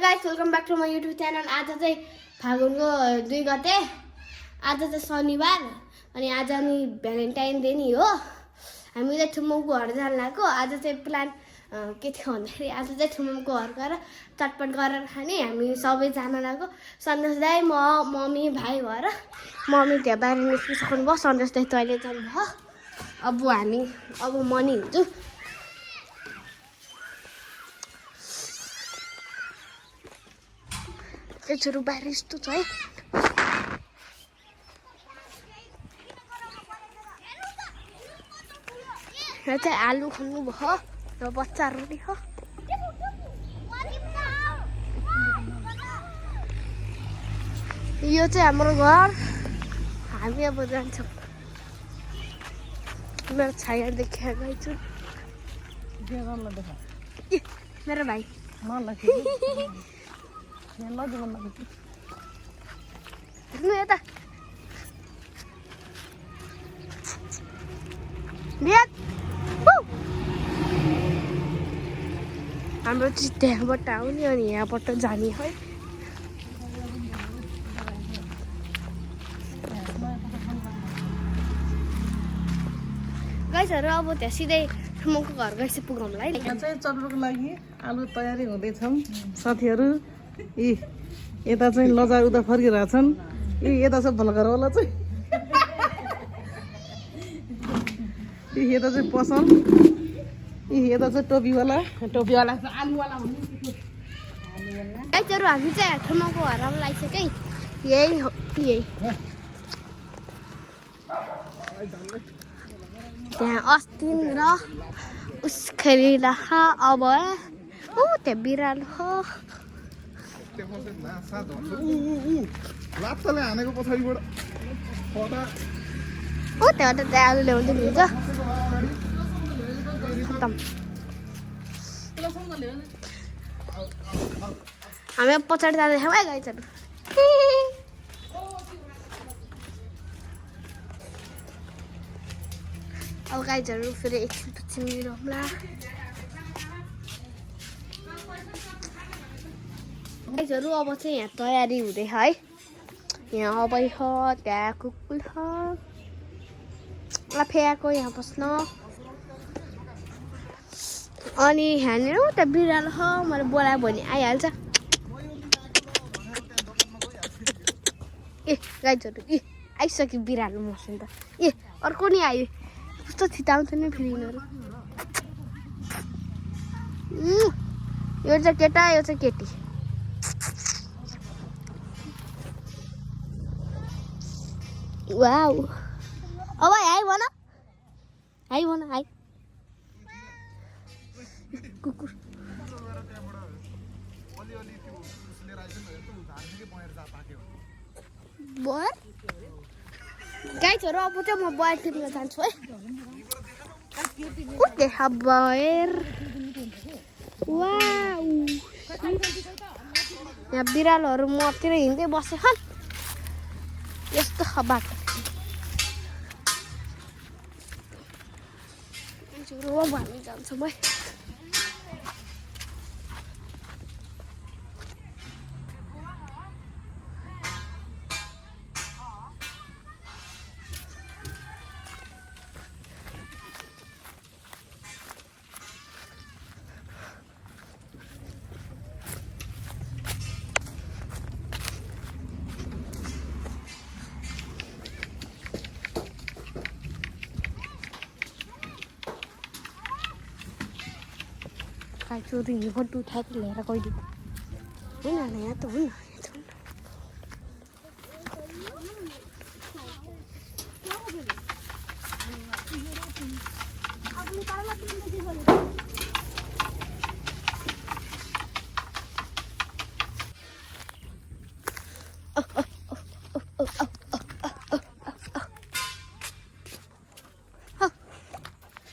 Guys welcome back to my YouTube channel. आज चाहिँ फागुनको 2 गते, आज चाहिँ शनिबार अनि आज नि भ्यालेन्टाइन डे नि हो। हामीले ठुम्मको घर जान लागेको। आज चाहिँ प्लान के थियो भन्दाखेरि आज चाहिँ ठुम्मको घर गएर चटपट गरेर खाने हामी सबैजना लागेको। सन्देश दाइ, म, मम्मी, भाइ भएर मम्मी त्यहाँ बाहिर निस्किसक्नु भयो, सन्देश दाइ टोइलेट जानुभयो। अब म नि हिँड्छु। एकचोटि बाहिर यस्तो छ है। यहाँ चाहिँ आलु खानु भयो र बच्चाहरू नि हो। यो चाहिँ हाम्रो घर। हामी अब जान्छौँ। मेरो छाया देखेर गइछु। मेरो भाइ यता हाम्रो चाहिँ त्यहाँबाट आउने अनि यहाँबाट जाने है। गाइसहरू अब त्यहाँ सिधै ठुमको घर गएपछि पुगौँला है। यहाँ चाहिँ चटपटको लागि आलु तयारी हुँदैछन् साथीहरू। यता चाहिँ लजा उता फर्किरहेछन्। यता चाहिँ भलघर वाला चाहिँ यता चाहिँ पसल, यता चाहिँ टोपीवाला आलुवाला गाइसहरू हामी चाहिँ ठुमको घरमा लागिसक्यो। यही हो, यही त्यहाँ अस्ति र उस खेलिरह। अब त्यहाँ बिरालो हो। लात्ताले हानेको पछाडिबाट त्यहाँबाट त्यहाँ आलु ल्याउँदै हुन्छ। खतम। हामी पछाडि जाँदैछौँ है गाइसहरू। अब गाइजहरू फेरि एकछिनपछि मिलाउँला। गाइजहरू अब चाहिँ यहाँ तयारी हुँदै है। यहाँ अबै छ, त्यहाँ कुकुर छ, आफेयाको यहाँ बस्न। अनि यहाँनिर त्यहाँ बिरालो छ। मैले बोलायो भने आइहाल्छ। गाइजहरू आइसक्यो बिरालो मसिन त। अर्को नि आयो। कस्तो छिटाउँछ नि फेरि यिनीहरू। यो चाहिँ केटा, यो चाहिँ केटी। वाउ। अब हाई भन, हाई भन, हाई। कुकुर बयर। गाइसहरू अब चाहिँ म बयर खेल्न जान्छु है। देखा बयर। वाउ। यहाँ बिरालोहरू मतिर हिँड्दै बसेछन्। यस्तो छ बाटो। अब हामी जान्छौँ है। चोरी फोटो उठाएको लिएर कहिले होइन यहाँ त हुन्न।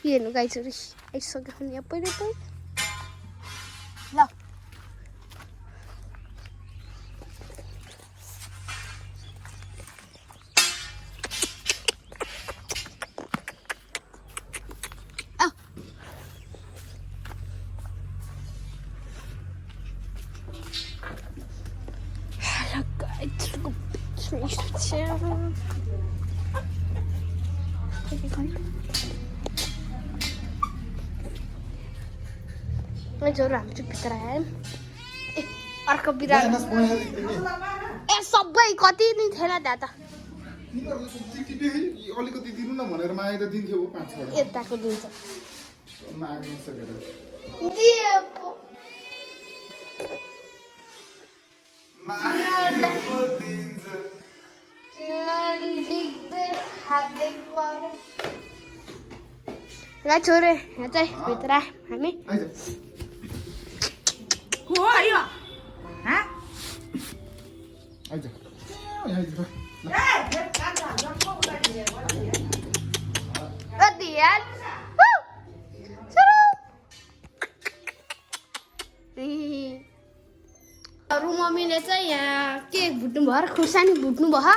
हेर्नु गाइसहरू आइसक्यो नि यहाँ पहिला ल। जोरो हामी चाहिँ भित्र आयौँ ए अर्को बिरालो ए सबै कति नि थिएन त्यहाँ त अलिकति दिनु न भनेर मागे त दिन्थ्यो 5-6 यताको दिन्छ माग्नु सकेर छोरे यहाँ चाहिँ भित्र हामी अरू मम्मीले चाहिँ यहाँ के भुट्नु भयो खुर्सानी भुट्नु भयो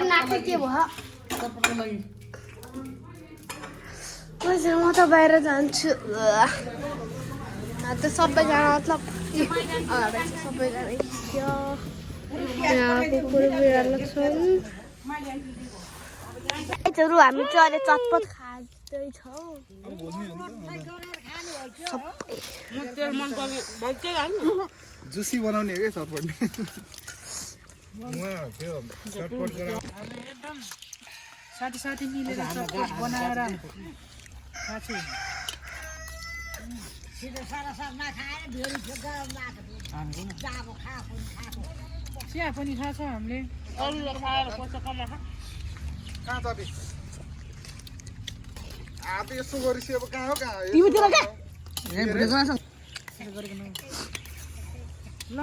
नाके के भयो म त बाहिर जान्छु त सबैजना मतलब सबैजना यहाँ कुकुर बिरालो छन् हामी चाहिँ अहिले चटपट खाँदैछौँ जुसी बनाउने हो क्या चटपट साथी मिलेर चटपट बनाएर चिया पनि खान्छ हामीले कहाँ जाने त यस्तो गरिसके अब कहाँ हो कहाँ ल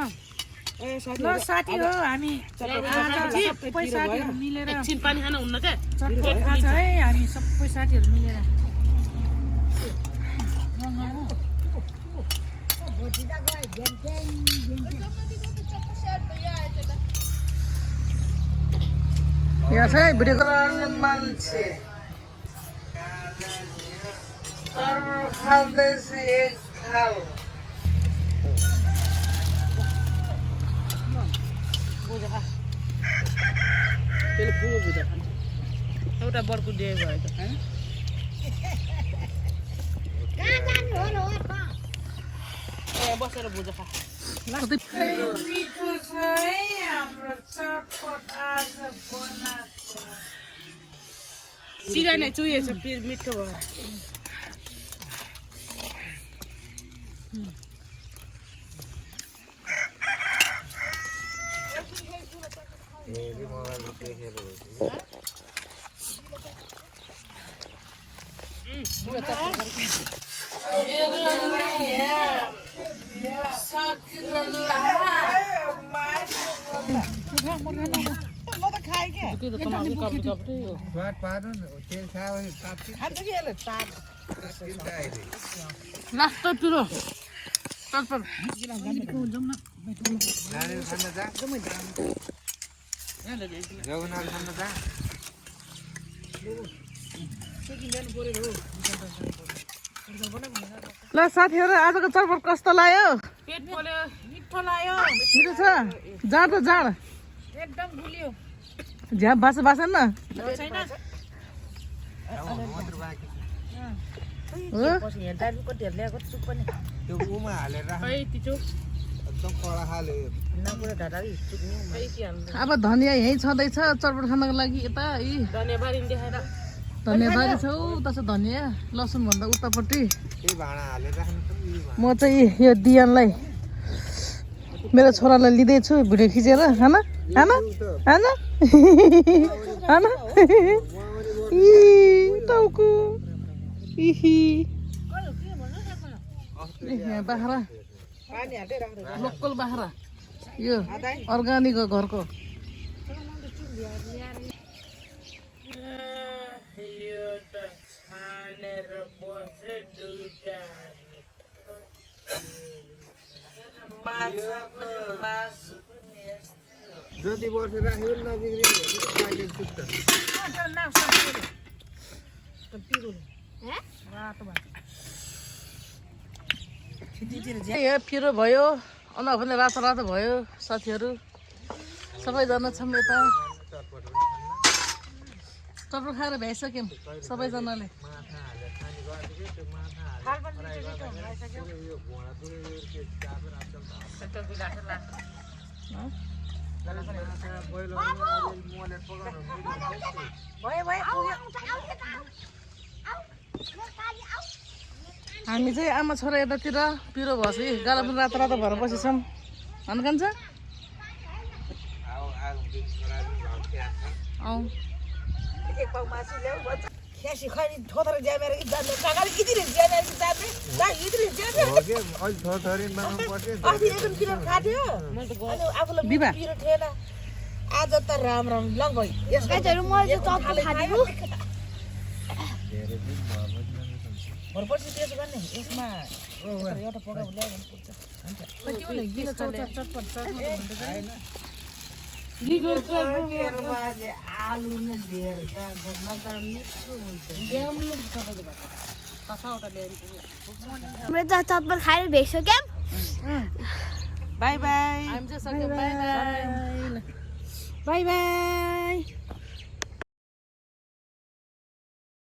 साथी हो हामी सबै साथीहरू मिलेर एकछिन पानी खान हुन्न क्या चटपट खान्छ है हामी सबै साथीहरू मिलेर यहाँ चाहिँ भिडियो बनाउने मान्छे खाँदैछ एक थाल एउटा बर्को दिए भयो त बसेर भुजा खा सिरा नै चुहिएछ मिठो भयो ल साथीहरू आजको चटपट कस्तो लाग्यो पेट पोल्यो मिठो लाग्यो मिठो छ जाँड त जाँड एकदम गुलियो झ्याप बास बासन न छैन अब धनियाँ यहीँ छँदैछ चटपट खानको लागि यता धनियाँ छौ उता छ धनियाँ लसुन भन्दा उतापट्टि म चाहिँ यो दियानलाई मेरो छोरालाई लिँदैछु भिडियो खिचेर खाना खाना खाना खाना टाउको बाख्रा लोकल बाख्रा यो अर्ग्यानिक हो घरको जति वर्ष राख्यो फिरो भयो अनुहार पनि रातो रातो भयो साथीहरू सबैजना छौँ यता टप्पु खाएर भ्याइसक्यौँ सबैजनाले हामी चाहिँ आमा छोरा यतातिर पिरो भएछ कि गाला पनि रातो रातो भएर बसेछौँ भन्न कान्छ आज त राम राम ल भाइ गाइजहरु मैले चाहिँ चप्पु खादिनु भरपछि त्यसो गर्ने यसमा एउटा पकाउ ल्याउनु हाम्रो त चप्पु खाएर भ्याइसक्यौँ बाई बाई हामी चाहिँ सक्यौँ बाई बाई बाई बाई